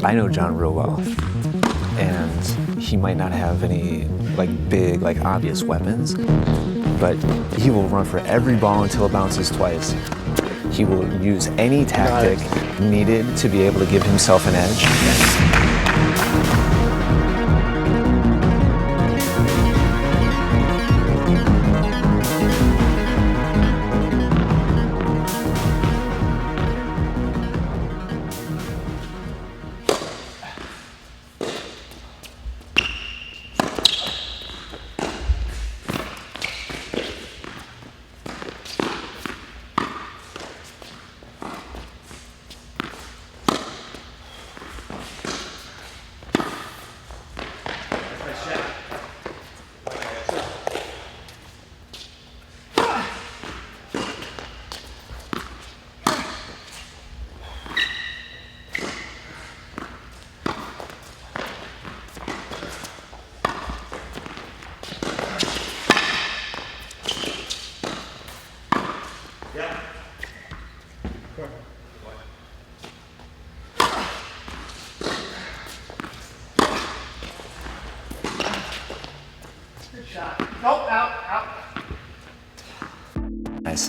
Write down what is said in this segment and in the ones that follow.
I know John real well, and he might not have any big, obvious weapons, but he will run for every ball until it bounces twice. He will use any tactic needed to be able to give himself an edge. Nice.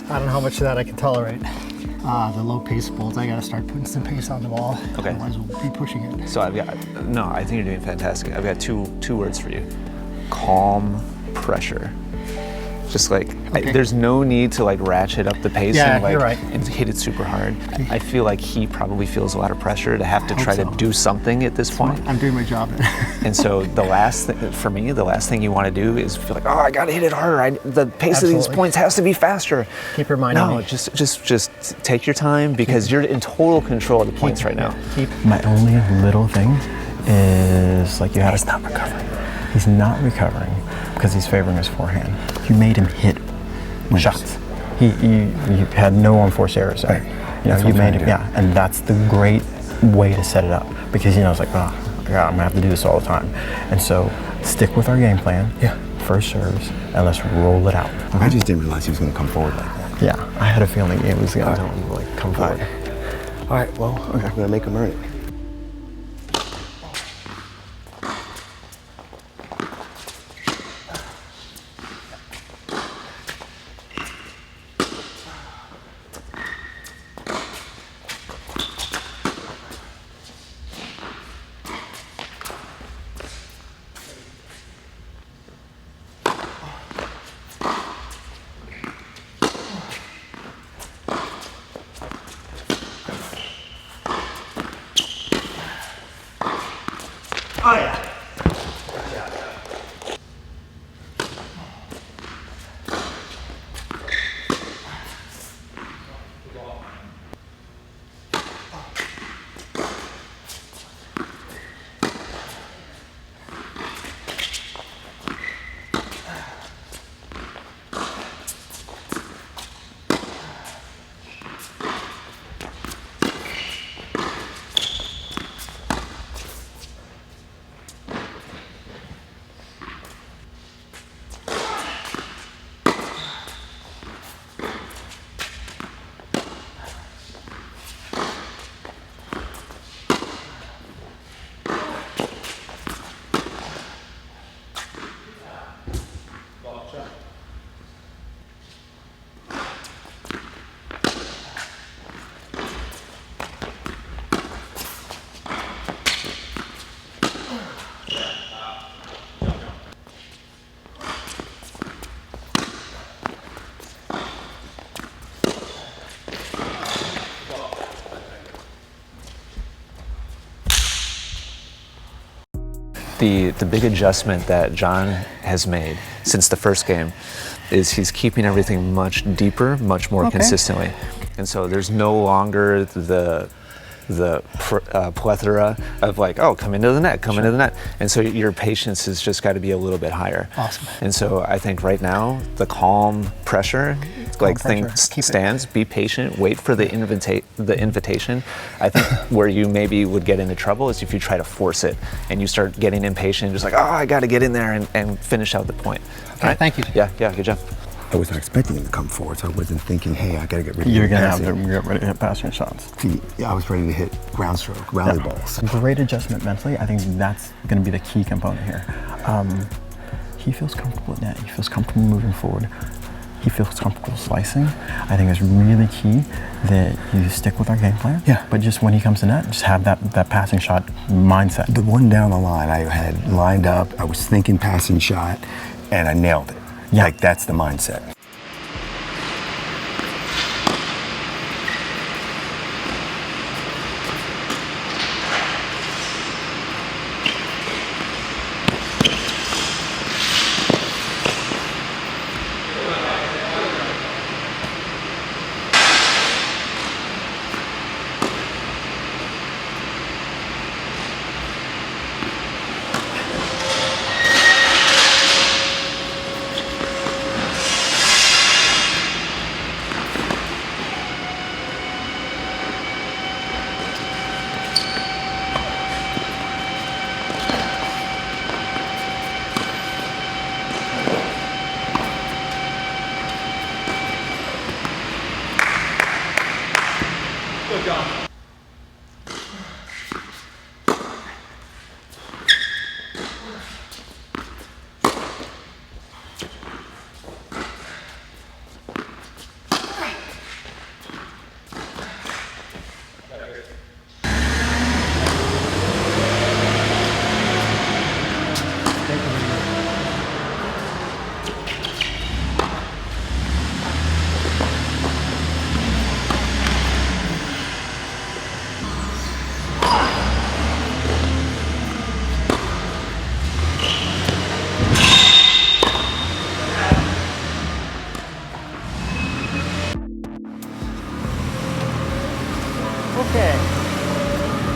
I don't know how much of that I can tolerate. The low pace bowls, I gotta start putting some pace on the ball. Okay. Otherwise we'll be pushing it. So I think you're doing fantastic. I've got two words for you. Calm pressure. Just there's no need to ratchet up the pace you're right. and hit it super hard. I feel like he probably feels a lot of pressure to have to try to do something at this point. I'm doing my job. And so the last thing you want to do is feel like, oh, I got to hit it harder. The pace of these points has to be faster. Keep your mind on it. Just take your time because you're in total control of the points right now. My only little thing is he's not recovering. He's not recovering because he's favoring his forehand. You made him hit shots. He had no unforced errors. Right. You made him, and that's the great way to set it up because it's like, oh, God, I'm gonna have to do this all the time. And so stick with our game plan. Yeah. First serves, and let's roll it out. I just didn't realize he was gonna come forward like that. Yeah, I had a feeling it was gonna come forward. All right, well, I'm gonna make him earn it. Oh yeah. The big adjustment that John has made since the first game is he's keeping everything much deeper, much more consistently. And so there's no longer the plethora of come into the net, come into the net. And so your patience has just got to be a little bit higher. Awesome. And so I think right now, the calm pressure, thing stands, be patient, wait for the invitation. I think where you maybe would get into trouble is if you try to force it and you start getting impatient, just oh, I got to get in there and finish out the point. Okay, right? Thank you. Yeah, good job. I was not expecting him to come forward, so I wasn't thinking, hey, I gotta get ready. You're gonna have to get ready to hit passing shots. See, I was ready to hit ground stroke, rally balls. Great adjustment mentally. I think that's gonna be the key component here. He feels comfortable at net. He feels comfortable moving forward. He feels comfortable slicing. I think it's really key that you stick with our game plan. Yeah. But just when he comes to net, just have that passing shot mindset. The one down the line, I had lined up, I was thinking passing shot, and I nailed it. Yeah. Like, that's the mindset.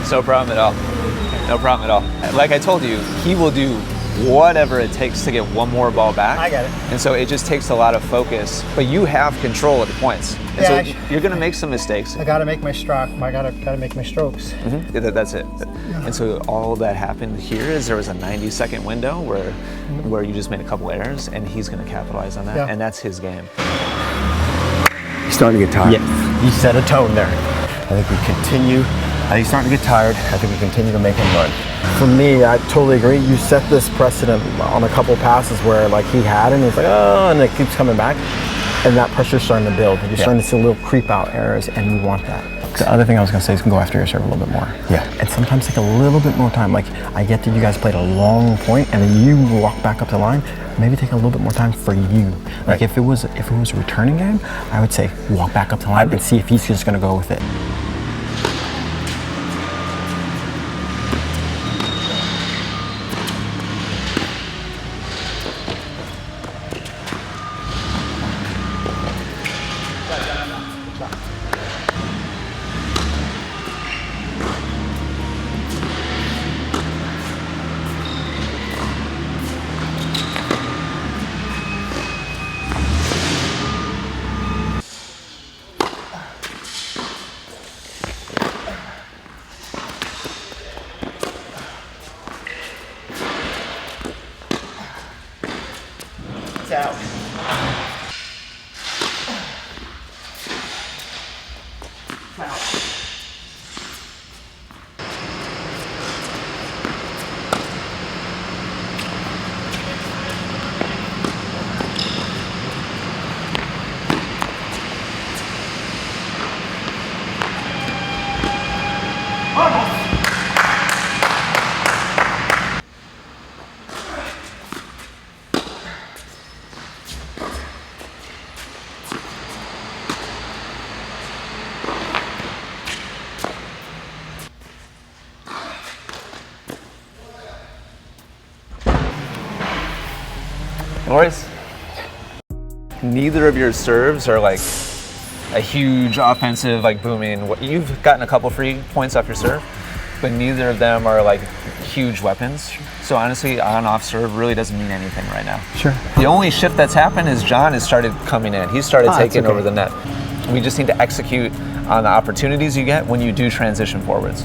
No problem at all. No problem at all. Like I told you, he will do whatever it takes to get one more ball back. I get it. And so it just takes a lot of focus, but you have control of the points. And Yeah, so you're going to make some mistakes. I gotta make my stroke. I gotta make my strokes. That's it. And so all that happened here is there was a 90-second window where you just made a couple errors, and he's going to capitalize on that, Yeah. and that's his game. He's starting to get tired. Yes, you set a tone there. I think we continue. He's starting to get tired. I think we continue to make him run. For me, I totally agree. You set this precedent on a couple passes where like he had and he's like, oh, and it keeps coming back. And that pressure's starting to build. You're starting to see little creep out errors, and you want that. The other thing I was gonna say is go after your serve a little bit more. Yeah. And sometimes take a little bit more time. Like I get that you guys played a long point and then you walk back up the line. Maybe take a little bit more time for you. Like Right. if it was a returning game, I would say walk back up the line and see if he's just gonna go with it. It's out. Norris, neither of your serves are like a huge offensive, like booming. You've gotten a couple free points off your serve, but neither of them are like huge weapons. So honestly, on-off serve really doesn't mean anything right now. Sure. The only shift that's happened is John has started coming in. He started taking okay. over the net. We just need to execute on the opportunities you get when you do transition forwards.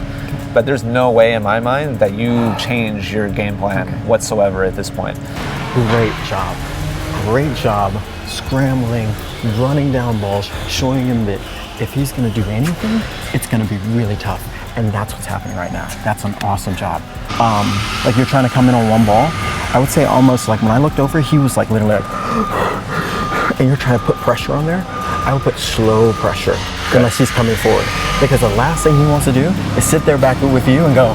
But there's no way in my mind that you change your game plan whatsoever at this point. Great job. Great job scrambling, running down balls, showing him that if he's gonna do anything, it's gonna be really tough. And that's what's happening right now. That's an awesome job. Like you're trying to come in on one ball. I would say almost like when I looked over, he was like literally like, and you're trying to put pressure on there. I would put slow pressure unless he's coming forward. Because the last thing he wants to do is sit there back with you and go,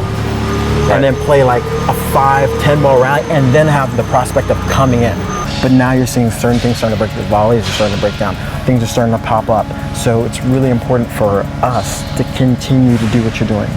and then play like a 5-10 ball rally and then have the prospect of coming in. But now you're seeing certain things starting to break, the volleys are starting to break down, things are starting to pop up. So it's really important for us to continue to do what you're doing.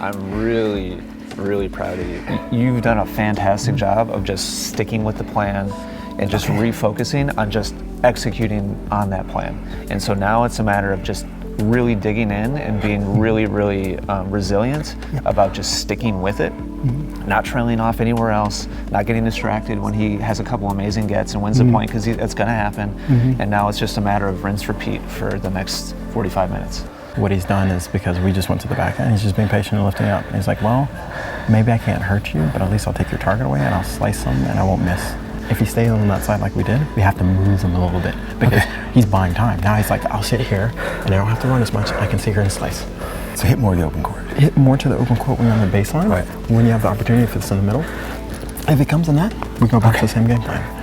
I'm really, really proud of you. You've done a fantastic job of just sticking with the plan and just refocusing on just executing on that plan. And so now it's a matter of just really digging in and being really, really resilient about just sticking with it, not trailing off anywhere else, not getting distracted when he has a couple amazing gets and wins the point, because that's going to happen. And now it's just a matter of rinse, repeat for the next 45 minutes. What he's done is because we just went to the backhand, he's just being patient and lifting up. And he's like, well, maybe I can't hurt you, but at least I'll take your target away and I'll slice him and I won't miss. If he stays on that side like we did, we have to move him a little bit because he's buying time. Now he's like, I'll sit here and I don't have to run as much. I can sit here and slice. So hit more of the open court. Hit more to the open court when you're on the baseline. Right. When you have the opportunity, if it's in the middle. If it comes in that, we go back to the same game plan.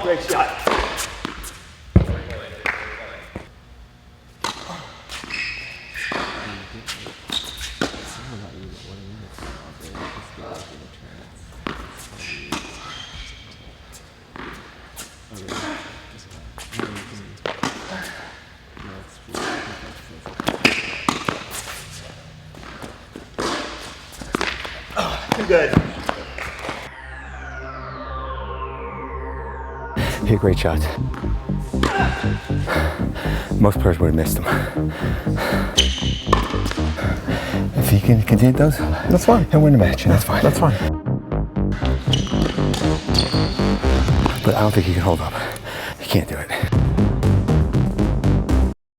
Great shot. Too good. Hit great shots. Most players would have missed them. If he can continue those, That's fine. he'll win the match, and that's fine. That's fine. But I don't think he can hold up. He can't do it.